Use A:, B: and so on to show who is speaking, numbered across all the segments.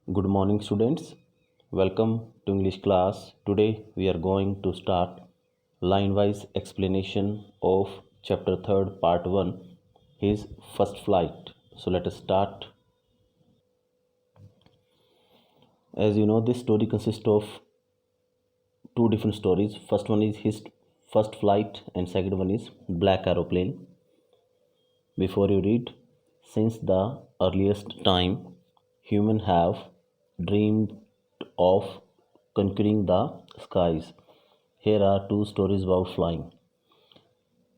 A: Good morning, students. Welcome to English class. Today we are going to start line-wise explanation of chapter 3rd, part 1, his first flight. So let us start. As you know, this story consists of two different stories. First one is his first flight, and second one is Black Aeroplane. Before you read, since the earliest time, humans have dreamed of conquering the skies. Here are two stories about flying.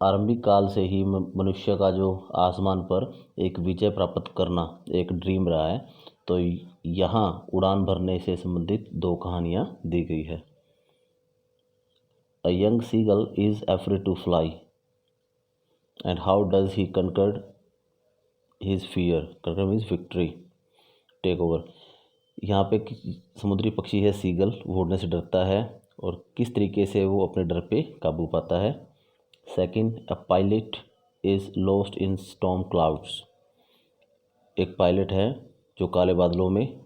A: आरंभिक काल से ही मनुष्य का जो आसमान पर एक विजय प्राप्त करना एक ड्रीम रहा है, तो यहाँ उड़ान भरने से संबंधित दो कहानियाँ दी गई है. A young seagull is afraid to fly. And how does he conquer his fear? Conquer means victory. Take over. यहाँ पे समुद्री पक्षी है सीगल, वो उड़ने से डरता है और किस तरीके से वो अपने डर पे काबू पाता है. Second, a pilot is lost in storm clouds. एक पायलट है जो काले बादलों में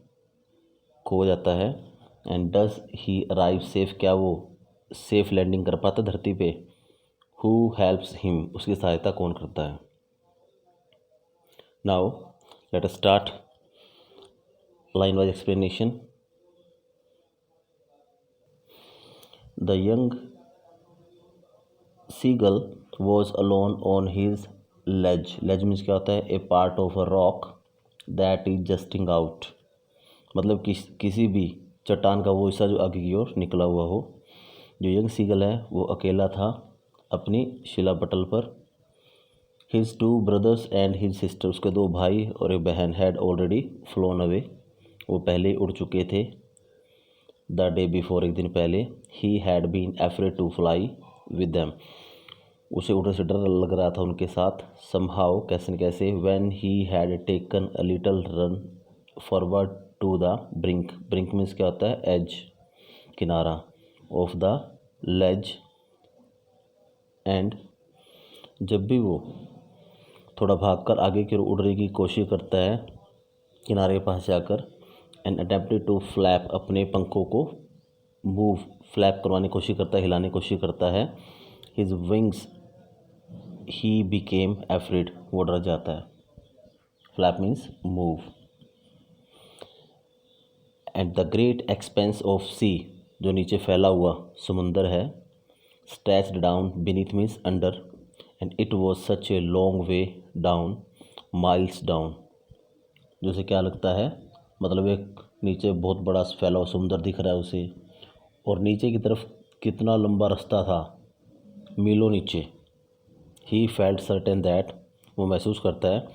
A: खो जाता है. And does he arrive safe, क्या वो सेफ लैंडिंग कर पाता धरती पे. हु हेल्प्स हिम, उसकी सहायता कौन करता है. Now let us start line wise explanation. The young seagull was alone on his ledge. Ledge means क्या होता है? A part of a rock that is jutting out. मतलब किसी भी चट्टान का वो हिस्सा जो आगे की ओर निकला हुआ हो. जो यंग सीगल है वो अकेला था अपनी शिला पटल पर. His two brothers and his sister, उसके दो भाई और एक बहन had already flown away. वो पहले उड़ चुके थे. द डे बिफोर, एक दिन पहले. He had been afraid to fly with them, उसे उड़ने से डर लग रहा था उनके साथ. समहाउ, कैसे न कैसे. When he had taken a little run forward to the brink. Brink means क्या होता है? एज, किनारा. Of the Lay's. एंड जब भी वो थोड़ा भागकर आगे की ओर उड़ने की कोशिश करता है किनारे के पास जाकर. एंड अटेम्प्टेड टू फ्लैप, अपने पंखों को मूव, फ्लैप करवाने की कोशिश करता है, हिलाने की कोशिश करता है. His wings, he became afraid, वो डर जाता है. Flap means move. At the great expanse of sea, जो नीचे फैला हुआ समुंदर है. Stretched down, beneath means under. And it was such a long way down, miles down. जो से क्या लगता है, मतलब एक नीचे बहुत बड़ा फैला हुआ समुंदर दिख रहा है उसे, और नीचे की तरफ कितना लंबा रास्ता था, मीलों नीचे. ही फेल्ट सर्टेन दैट, वो महसूस करता है.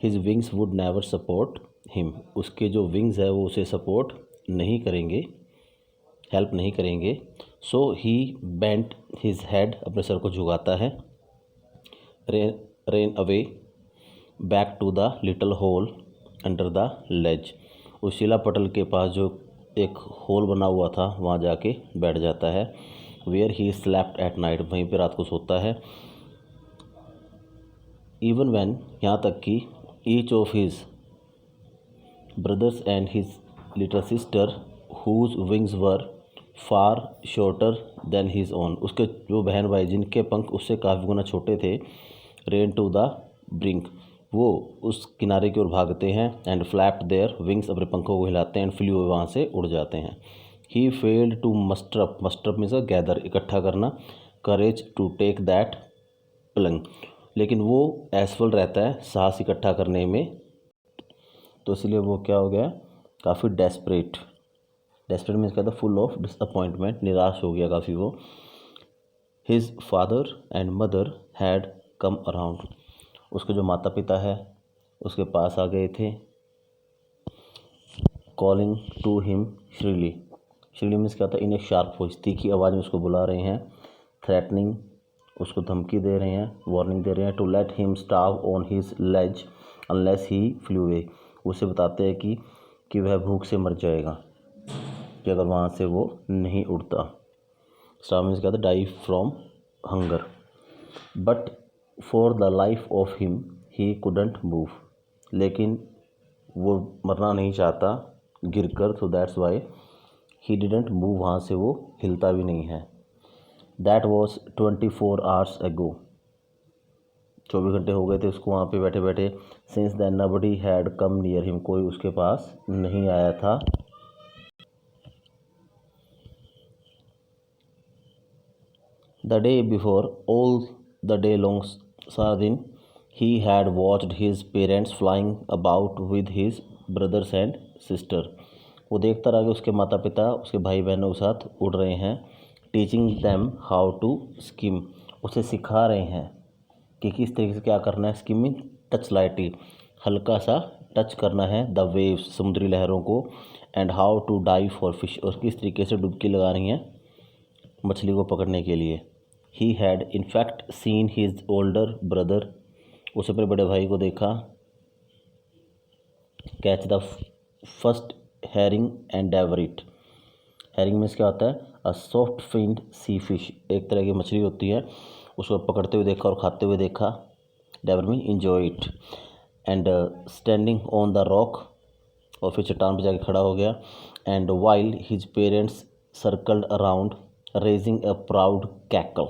A: His wings would never support him, उसके जो विंग्स है वो उसे सपोर्ट नहीं करेंगे, हेल्प नहीं करेंगे. So he bent his head, अपने सर को झुकाता है. Ran away back to the little hole under the ledge, उस शिला पटल के पास जो एक होल बना हुआ था वहाँ जाके बैठ जाता है. Where he slept at night, वहीं पे रात को सोता है. इवन व्हेन, यहाँ तक कि each of his brothers and his little sister whose wings were far shorter than his own, उसके जो बहन भाई जिनके पंख उससे काफ़ी गुना छोटे थे. रेन टू द ब्रिंक, वो उस किनारे की ओर भागते हैं. एंड फ्लैप्ड देयर विंग्स, अपने पंखों को हिलाते हैं. एंड फ्लू, वहाँ से उड़ जाते हैं. He failed to muster up means gather, इकट्ठा करना. Courage to take that plunge, लेकिन वो असफल रहता है साहस इकट्ठा करने में. तो इसलिए वो क्या हो गया, काफ़ी डेस्परेट. डेस्परेट मीन्स क्या था? फुल ऑफ डिसअपॉइंटमेंट, निराश हो गया काफ़ी वो. His father and mother had come around, उसके जो माता पिता है उसके पास आ गए थे. कॉलिंग टू हिम श्रीली, श्रीली मीन्स क्या था? इन ए शार्प वॉइस, तीखी आवाज़ में उसको बुला रहे हैं. थ्रेटनिंग, उसको धमकी दे रहे हैं, वार्निंग दे रहे हैं. To let him starve on his ledge unless he flew away, उसे बताते हैं कि वह भूख से मर जाएगा कि अगर वहाँ से वो नहीं उड़ता. स्टार्व मीन्स क्या था? Die from hunger. But for the life of him he couldn't move, लेकिन वो मरना नहीं चाहता गिरकर, so that's why he didn't move, वहाँ से वो हिलता भी नहीं है। दैट वॉज 24 hours ago, 24 घंटे हो गए थे उसको वहाँ पे बैठे बैठे। Since then nobody had come near him, कोई उसके पास नहीं आया था। The day before, all the day long, सारा दिन, he had watched his parents flying about with his brothers and sister, वो देखता रहा कि उसके माता पिता उसके भाई बहनों के साथ उड़ रहे हैं। Teaching them how to skim, उसे सिखा रहे हैं कि किस तरीके से क्या करना है। स्किमिंग, टच लाइटली, हल्का सा टच करना है, द वेव्स, समुद्री लहरों को। And how to dive for fish, और किस तरीके से डुबकी लगा रही हैं मछली को पकड़ने के लिए। He had in fact seen his older brother, उसे अपने बड़े भाई को देखा। Catch the first herring and devour it, herring means क्या होता है, a soft finned sea fish, एक तरह की मछली होती है, उसको पकड़ते हुए देखा और खाते हुए देखा। Devour mean enjoy it. And standing on the rock, और फिर चट्टान पर जाके खड़ा हो गया। And while his parents circled around raising a proud cackle,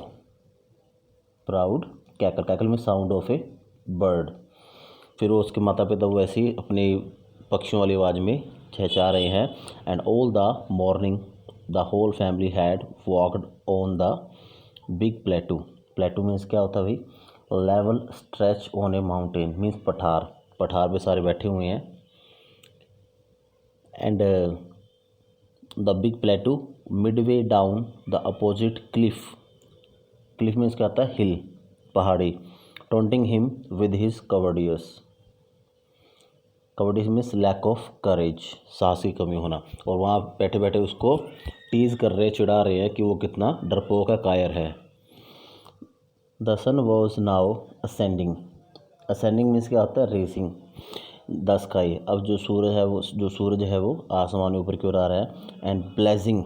A: proud cackle, cackle में साउंड ऑफ ए बर्ड। फिर वो उसके माता पिता वो ऐसी अपनी पक्षियों वाली आवाज़ में चहचहा रहे हैं। And all the morning the whole family had walked on the big plateau, plateau means क्या होता है भाई, level stretch on a mountain, means पठार, पठार पे सारे बैठे हुए हैं। And the big plateau midway down the opposite cliff, cliff means क्या होता है, हिल, पहाड़ी। Taunting him with his cowardice, cowardice means lack of courage, साहस की कमी होना। और वहाँ बैठे बैठे उसको टीज कर रहे, चिढ़ा रहे हैं कि वो कितना डरपोक है, कायर है। The sun was now ascending, ascending means क्या होता है, रेसिंग द स्काई, अब जो सूरज है वो आसमान में ऊपर की ओर आ रहा है। एंड ब्लेजिंग,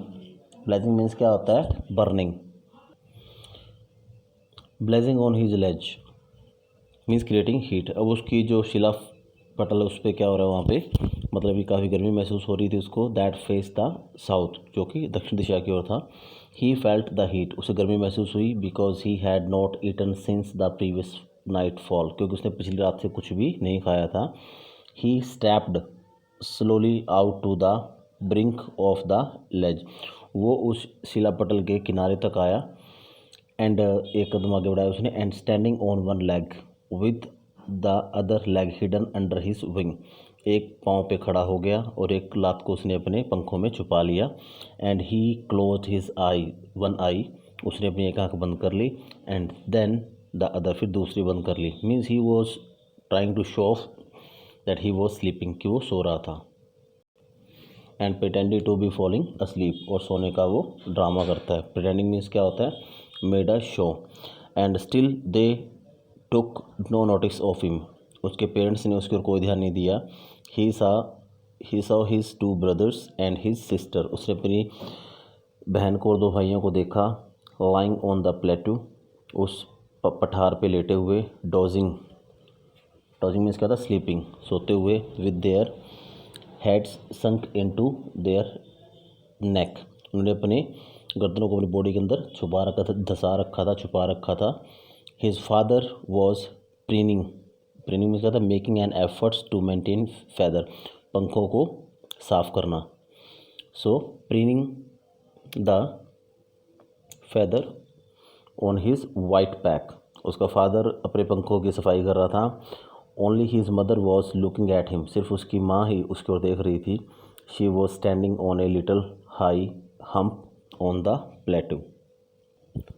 A: ब्लेजिंग मीन्स क्या होता है, burning. Blazing on his ledge means creating heat, अब उसकी जो शिला पटल उस पर क्या हो रहा है वहाँ पे, मतलब कि काफ़ी गर्मी महसूस हो रही थी उसको। दैट फेस द साउथ, जो कि दक्षिण दिशा की ओर था। ही फेल्ट द हीट, उसे गर्मी महसूस हुई। Because he had not eaten since the previous nightfall, क्योंकि उसने पिछली रात से कुछ भी नहीं खाया था। He stepped slowly out to the brink of the ledge, वो उस शिला पटल के किनारे तक आया। एंड एक कदम आगे बढ़ाया उसने। And standing on one leg with the other leg hidden under his wing, एक पाँव पे खड़ा हो गया और एक लात को उसने अपने पंखों में छुपा लिया। And he close his eye, one eye, उसने अपनी एक आँख बंद कर ली। एंड देन द अदर, फिर दूसरी बंद कर ली। Means he was trying to show off that he was sleeping, कि वो सो रहा था। And pretending to be falling asleep, और सोने का वो ड्रामा करता है। प्रिटेंडिंग मीन्स क्या होता है, made a show. And still they took no notice of him, उसके पेरेंट्स ने उसके ओर कोई ध्यान नहीं दिया। He saw his two brothers and his sister, उसने अपनी बहन को और दो भाइयों को देखा। लाइंग ऑन द प्लेटू, उस पठार पे लेटे हुए। डोजिंग, डोजिंग मीन्स क्या था, स्लीपिंग, सोते हुए। With their heads sunk into their neck, उन्होंने अपने गर्दनों को अपनी बॉडी के अंदर छुपा रखा था, धसा रखा था, छुपा रखा था। His father was preening, preening means क्या था, making an efforts to maintain feather, पंखों को साफ करना। So preening the feather on his white back, उसका फादर अपने पंखों की सफाई कर रहा था। Only his mother was looking at him, सिर्फ उसकी माँ ही उसकी ओर देख रही थी। She was standing on a little high hump on the plateau.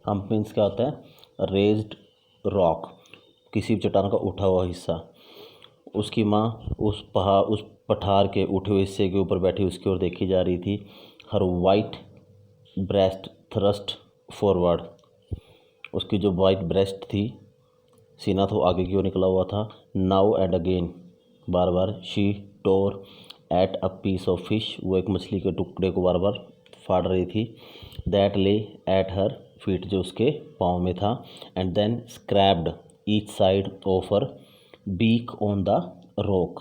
A: Hump means क्या होता है, रेज्ड रॉक, किसी चट्टान का उठा हुआ हिस्सा। उसकी माँ उस पठार के उठे हुए हिस्से के ऊपर बैठी उसकी ओर देखी जा रही थी। हर वाइट ब्रेस्ट थ्रस्ट फॉरवर्ड, उसकी जो वाइट ब्रेस्ट थी, सीना तो आगे की ओर निकला हुआ था। नाउ एंड अगेन, बार बार। She tore at a piece of fish, वो एक मछली के टुकड़े को बार बार फाड़ रही थी। दैट ले एट हर फीट, जो उसके पाँव में था। And then scrabbed each side of her beak on the rock,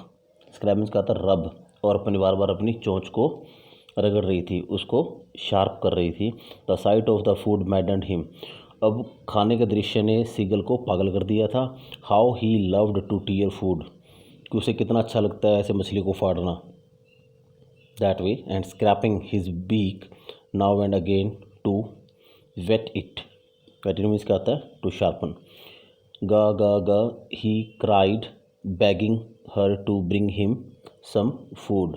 A: scrab means क्या था, रब, और अपनी बार बार अपनी चोंच को रगड़ रही थी, उसको शार्प कर रही थी। The site of the food मैडन्ड him. अब खाने के दृश्य ने सीगल को पागल कर दिया था। How he loved to tear food, कि उसे कितना अच्छा लगता है ऐसे मछली को फाड़ना, that way, and scraping his beak now and again to whet it. Whet it means क्या आता है? To sharpen. Ga ga ga he cried begging her to bring him some food।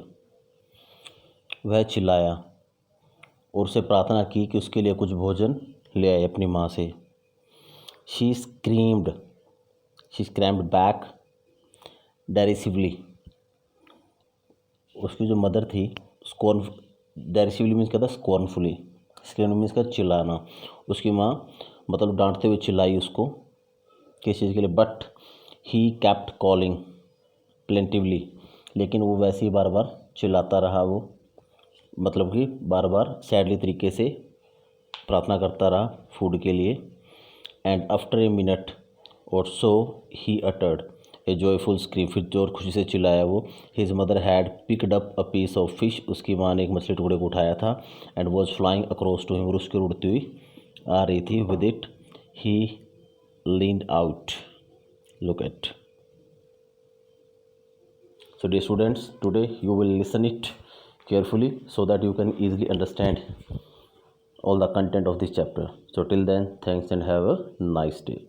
A: वह चिल्लाया और उसे प्रार्थना की कि उसके लिए कुछ भोजन ले आए अपनी माँ से। she screamed back derisively। उसकी जो मदर थी, स्कॉर्न, डेरिसिवली मीन्स क्या था? स्कॉर्नफुली। स्क्रीम मीन्स का चिल्लाना। उसकी माँ मतलब डांटते हुए चिल्लाई उसको, किस चीज़ के लिए? But he kept calling plaintively, लेकिन वो वैसे ही बार बार चिल्लाता रहा। वो मतलब कि बार बार सैडली तरीके से प्रार्थना करता रहा फूड के लिए। And after a minute or so he uttered a joyful scream, फिर जोर खुशी से चिल्लाया वो। His mother had picked up a piece of fish, उसकी माँ ने एक मछली टुकड़े को उठाया था। And was flying across to him, और उसकी उड़ती हुई आ रही थी। With it he leaned out, look at. So dear students, today you will listen it carefully so that you can easily understand all the content of this chapter. So till then, thanks and have a nice day.